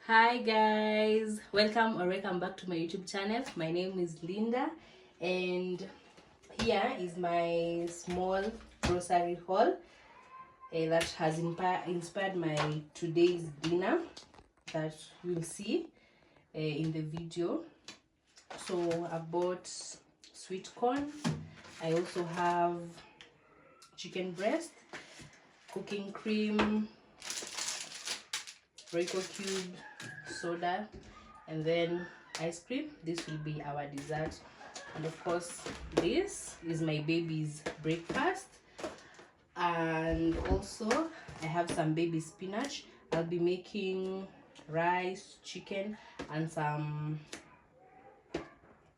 Hi guys, welcome back to my YouTube channel. My name is Linda and here is my small grocery haul that has inspired my today's dinner that you'll see in the video. So I bought sweet corn. I also have chicken breast, cooking cream, Royco cube, soda, and then ice cream. This will be our dessert, and of course this is my baby's breakfast. And also I have some baby spinach. I'll be making rice, chicken, and some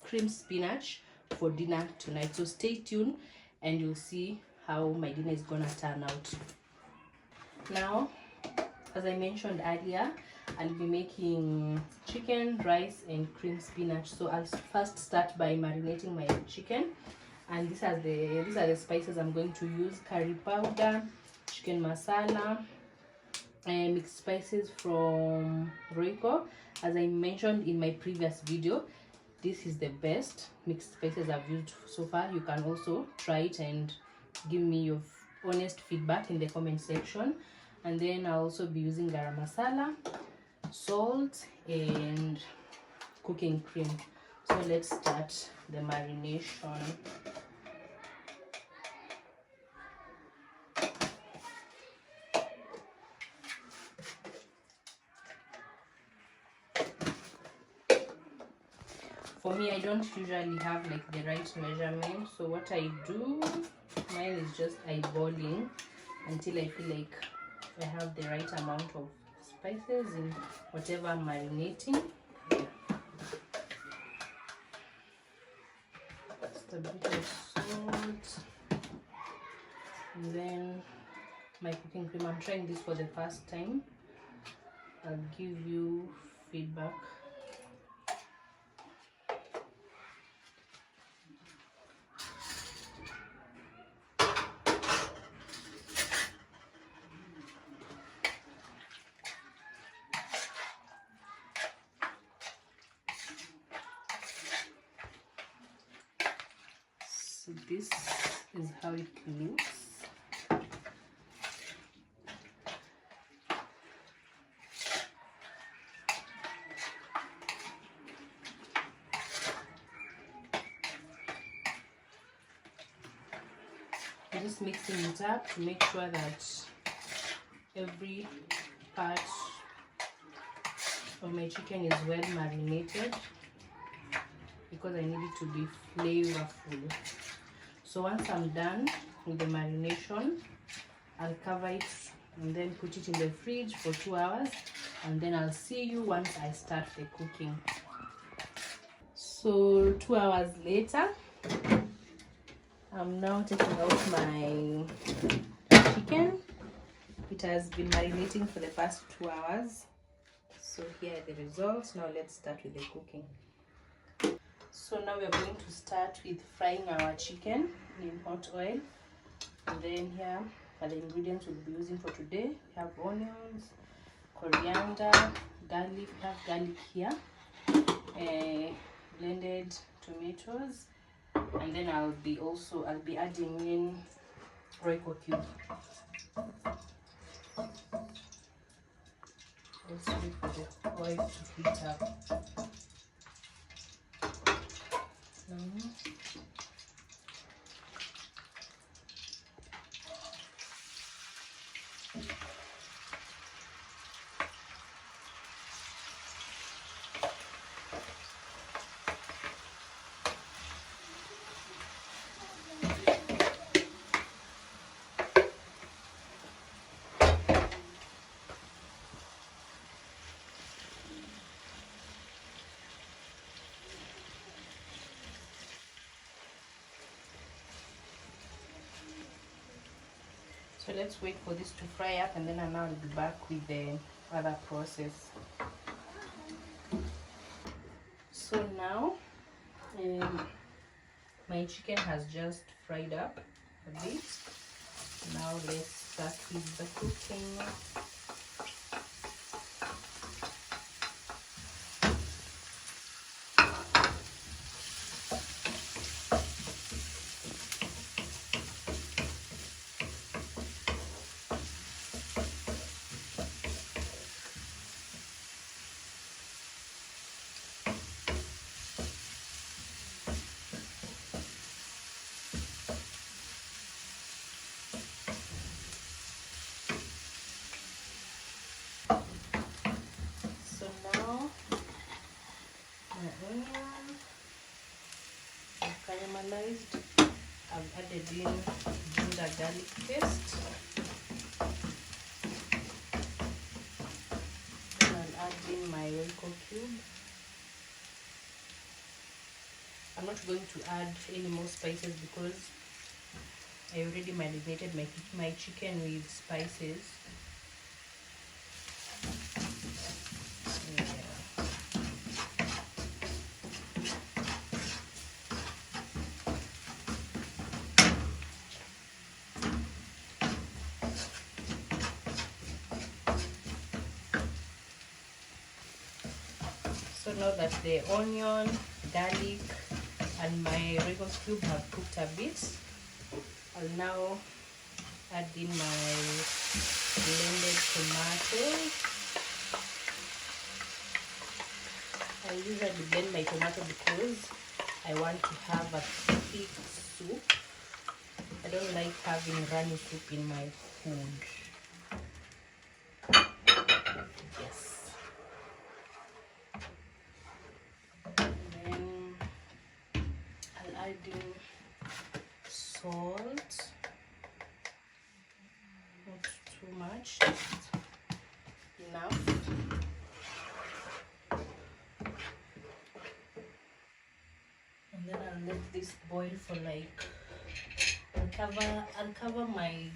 cream spinach for dinner tonight, so stay tuned and you'll see how my dinner is gonna turn out. Now, as I mentioned earlier, I'll be making chicken, rice, and cream spinach. So I'll first start by marinating my chicken, and these are the spices I'm going to use: curry powder, chicken masala, and mixed spices from Royco. As I mentioned in my previous video, this is the best mixed spices I've used so far. You can also try it and give me your honest feedback in the comment section. And then I'll also be using garam masala, salt, and cooking cream. So let's start the marination. For me, I don't usually have like the right measurement, so what I do, mine is just eyeballing until I feel like I have the right amount of spices in whatever I'm marinating. Just a bit of salt, and then my cooking cream. I'm trying this for the first time. I'll give you feedback. So this is how it looks. I'm just mixing it up to make sure that every part of my chicken is well marinated, because I need it to be flavorful. So once I'm done with the marination, I'll cover it and then put it in the fridge for 2 hours, and then I'll see you once I start the cooking. So 2 hours later, I'm now taking out my chicken. It has been marinating for the past 2 hours. So here are the results. Now let's start with the cooking. So now we're going to start with frying our chicken in hot oil. And then here are the ingredients we'll be using for today. We have onions, coriander, garlic. We have garlic here, blended tomatoes, and then I'll be adding in Royco cube. Let's wait for the oil to heat up. So let's wait for this to fry up, and then I'll be back with the other process. So now my chicken has just fried up a bit. Now let's start with the cooking. onion. I've caramelized. I've added in ginger garlic paste. Then I'll add in my Royco cube. I'm not going to add any more spices because I already marinated my chicken with spices. So now that the onion, garlic, and my Royco cube have cooked a bit, I'll now add in my blended tomatoes. I usually blend my tomato because I want to have a thick soup. I don't like having runny soup in my food. Yes. Then I'll add in salt. Not too much, just enough. And then I'll let this boil for like, I'll cover my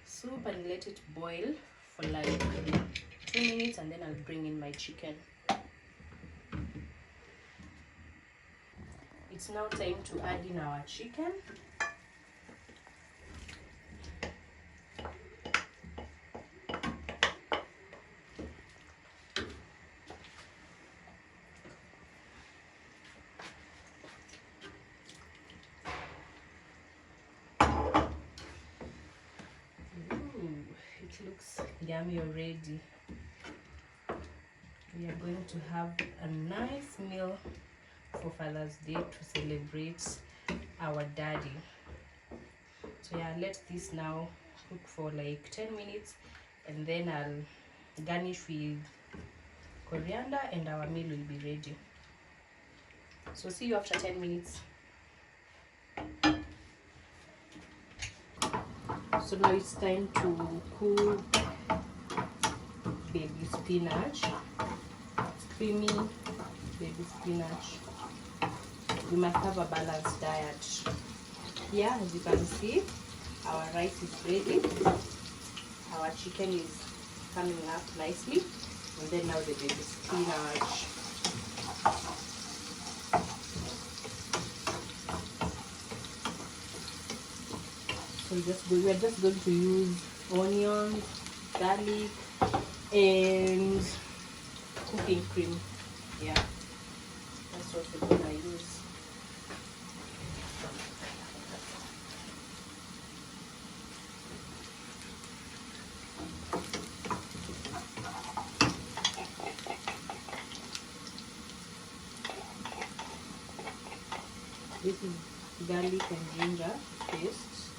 soup and let it boil for like 2 minutes, and then I'll bring in my chicken. It's now time to add in our chicken. It looks yummy already. We are going to have a nice meal for Father's Day to celebrate our daddy. So yeah, let this now cook for like 10 minutes, and then I'll garnish with coriander and our meal will be ready. So see you after 10 minutes. So now it's time to cook baby spinach. It's creamy baby spinach. We must have a balanced diet. Here, as you can see, our rice is ready. Our chicken is coming up nicely. And then now the baby spinach. So we are just going to use onions, garlic, and cooking cream. Yeah, that's what we're gonna use. This is garlic and ginger paste,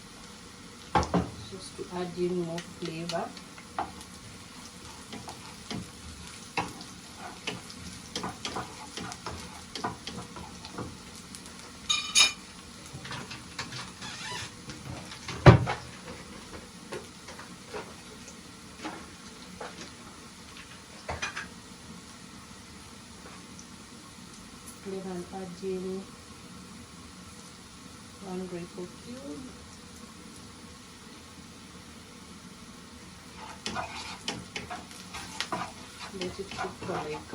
just to add in more flavor. Then I'll add in 1 Royco cube. Let it cook for like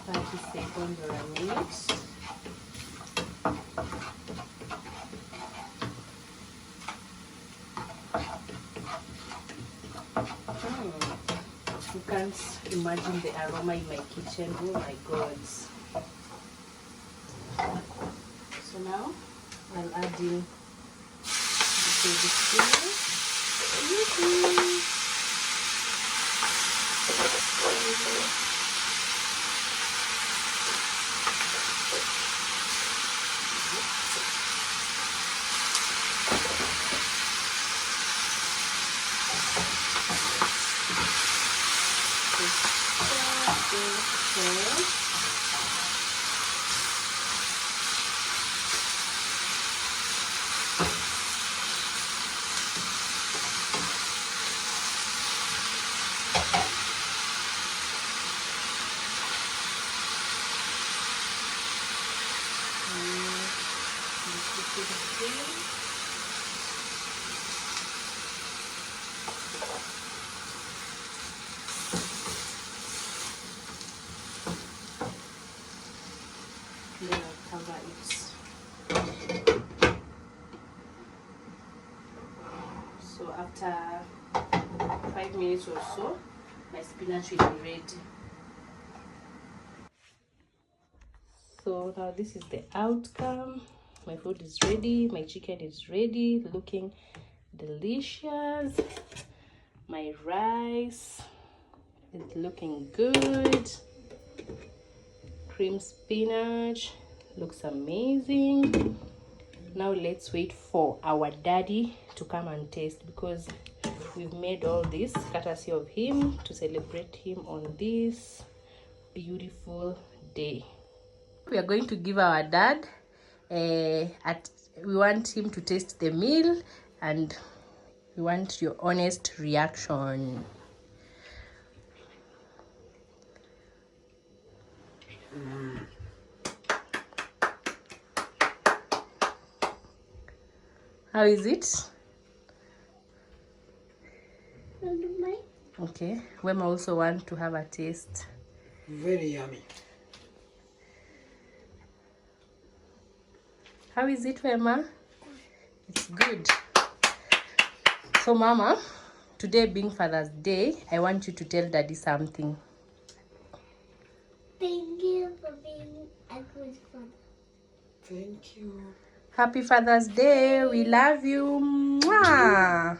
30 seconds or a minute. You can't imagine the aroma in my kitchen. Oh my god. So now I'll add in the baby spinach. Then I'll cover it. So after 5 minutes or so, my spinach will be ready. So now this is the outcome. My food is ready, my chicken is ready, looking delicious. My rice is looking good. Cream spinach looks amazing. Now let's wait for our daddy to come and taste, because we've made all this courtesy of him to celebrate him on this beautiful day. We are going to give our dad we want him to taste the meal, and we want your honest reaction. How is it? Okay, Wema also want to have a taste. Very yummy. How is it, Wema? It's good. So Mama, today being Father's Day, I want you to tell Daddy something. Thank you for being a good father. Thank you. Happy Father's Day. We love you. Mwah.